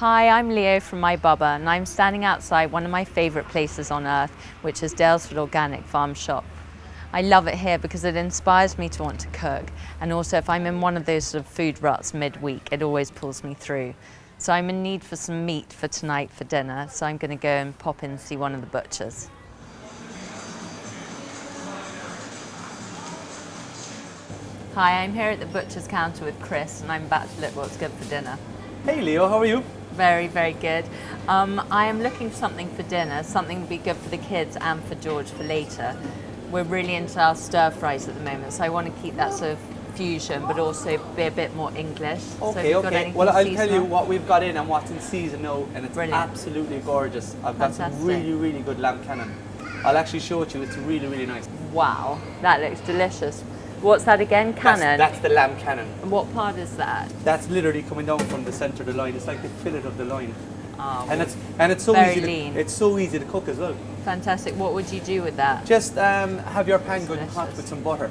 Hi, I'm Leo from My Bubba, and I'm standing outside one of my favourite places on earth, which is Daylesford Organic Farm Shop. I love it here because it inspires me to want to cook, and also if I'm in one of those sort of food ruts midweek, it always pulls me through. So I'm in need for some meat for tonight for dinner, so I'm going to go and pop in and see one of the butchers. Hi, I'm here at the butcher's counter with Chris, and I'm about to look what's good for dinner. Hey Leo, how are you? Very, very good. I am looking for something for dinner, something that would be good for the kids and for George for later. We're really into our stir fries at the moment, so I want to keep that sort of fusion, but also be a bit more English. Okay. Well, I'll tell you what we've got in and what's in season now, and it's absolutely gorgeous. I've got some really, really good lamb cannon. I'll actually show it to you. It's really, really nice. Wow, that looks delicious. What's that again? Cannon? That's the lamb cannon. And what part is that? That's literally coming down from the centre of the line. It's like the fillet of the line. Oh, and it's so very easy. lean. It's so easy to cook as well. Fantastic. What would you do with that? Just have your pan good and hot with some butter,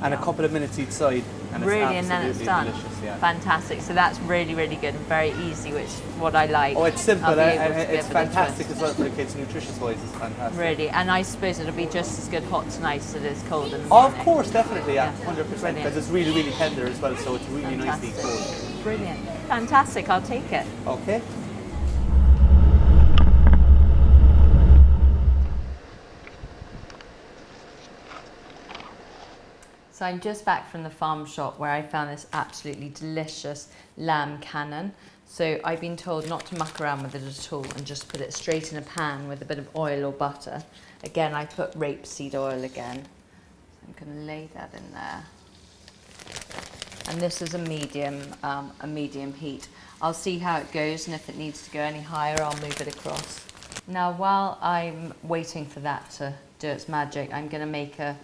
and a couple of minutes each side, and really, it's and then it's done. Delicious, yeah. Fantastic. So that's really, really good and very easy, which is what I like. Oh, it's simple. And it's fantastic as well for the kids. Nutritious-wise, it's fantastic. Really, and I suppose it'll be just as good hot tonight as it is cold in the morning. Of course, definitely, yeah, 100%. Because it's really, really tender as well, so it's really nicely cold. Brilliant. Fantastic. I'll take it. Okay. So I'm just back from the farm shop where I found this absolutely delicious lamb cannon. So I've been told not to muck around with it at all and just put it straight in a pan with a bit of oil or butter. Again, I put rapeseed oil again. So I'm going to lay that in there. And this is a medium heat. I'll see how it goes, and if it needs to go any higher, I'll move it across. Now, while I'm waiting for that to do its magic, I'm going to make a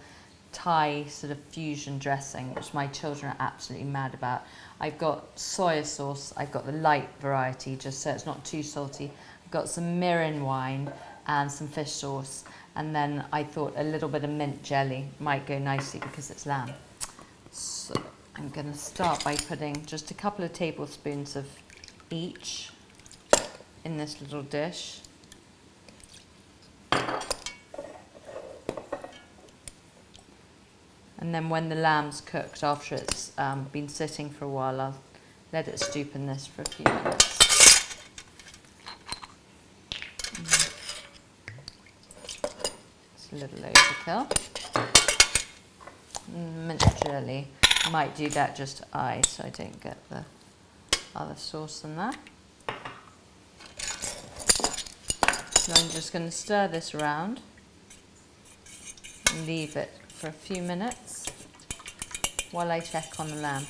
Thai sort of fusion dressing, which my children are absolutely mad about. I've got soya sauce, I've got the light variety, just so it's not too salty. I've got some mirin wine and some fish sauce, and then I thought a little bit of mint jelly might go nicely because it's lamb. So I'm going to start by putting just a couple of tablespoons of each in this little dish. And then when the lamb's cooked, after it's been sitting for a while, I'll let it steep in this for a few minutes. It's a little overkill. Mint jelly. I might do that just so I don't get the other sauce in there. So I'm just going to stir this around and leave it for a few minutes while I check on the lamb.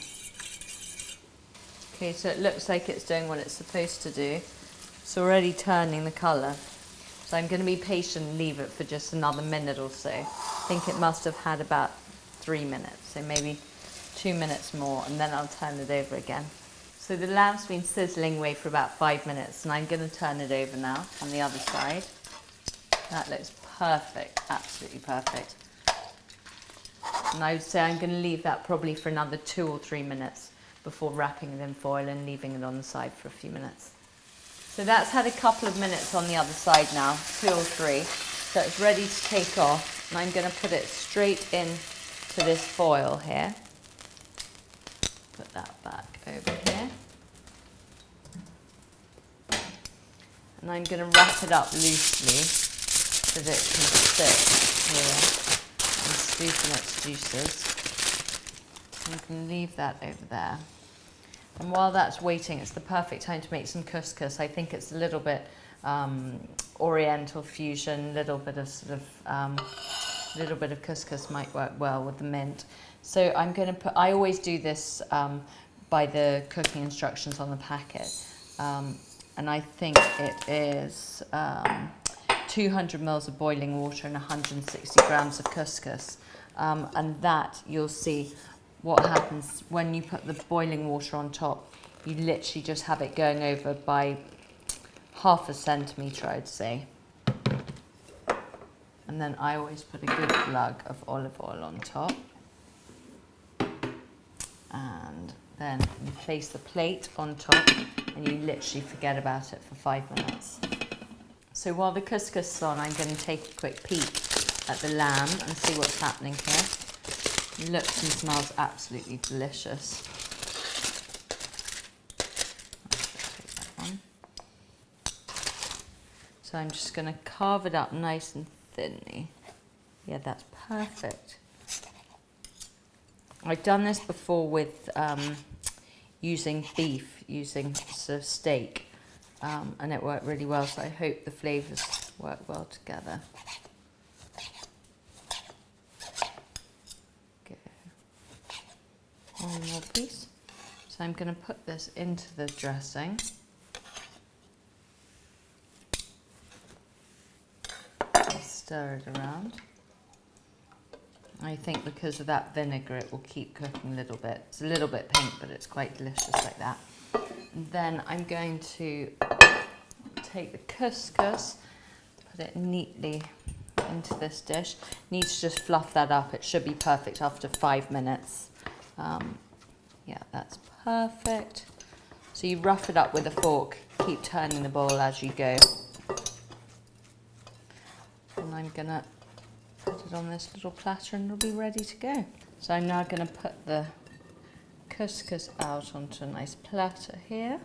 Okay, so it looks like it's doing what it's supposed to do. It's already turning the colour. So I'm going to be patient and leave it for just another minute or so. I think it must have had about 3 minutes, so maybe 2 minutes more, and then I'll turn it over again. So the lamb's been sizzling away for about 5 minutes, and I'm going to turn it over now on the other side. That looks perfect, absolutely perfect. And I would say I'm going to leave that probably for another 2 or 3 minutes before wrapping it in foil and leaving it on the side for a few minutes. So that's had a couple of minutes on the other side now, 2 or 3. So it's ready to take off, and I'm going to put it straight in to this foil here. Put that back over here. And I'm going to wrap it up loosely so that it can sit here and steep in its juices. You can leave that over there. And while that's waiting, it's the perfect time to make some couscous. I think it's a little bit oriental fusion, little bit of couscous might work well with the mint. So I'm going to put, I always do this by the cooking instructions on the packet. And I think it is 200 mils of boiling water and 160 grams of couscous. And that, you'll see what happens when you put the boiling water on top. You literally just have it going over by ½ centimetre, I'd say. And then I always put a good glug of olive oil on top. And Then you place the plate on top and you literally forget about it for 5 minutes. So while the couscous is on, I'm going to take a quick peek at the lamb and see what's happening here. It looks and smells absolutely delicious. Take that one. So I'm just going to carve it up nice and thinly. Yeah, that's perfect. I've done this before with using beef, using sort of steak, and it worked really well, so I hope the flavours work well together. Go. One more piece. So I'm going to put this into the dressing. Stir it around. I think because of that vinegar it will keep cooking a little bit. It's a little bit pink, but it's quite delicious like that. And then I'm going to take the couscous, put it neatly into this dish. Need to just fluff that up. It should be perfect after 5 minutes. Yeah, that's perfect. So you rough it up with a fork, keep turning the bowl as you go. And I'm gonna put it on this little platter and it'll be ready to go. So I'm now going to put the couscous out onto a nice platter here.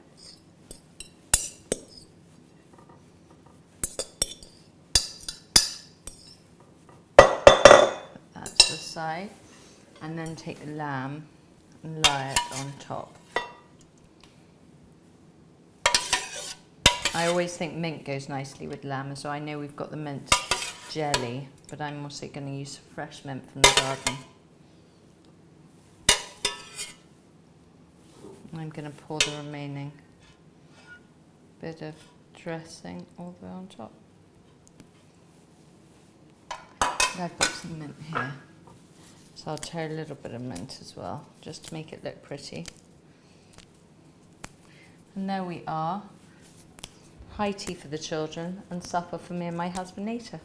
Put that to the side and then take the lamb and lay it on top. I always think mint goes nicely with lamb, so I know we've got the mint jelly, but I'm also going to use fresh mint from the garden. I'm going to pour the remaining bit of dressing all the way on top. And I've got some mint here, so I'll tear a little bit of mint as well, just to make it look pretty. And there we are. High tea for the children and supper for me and my husband later.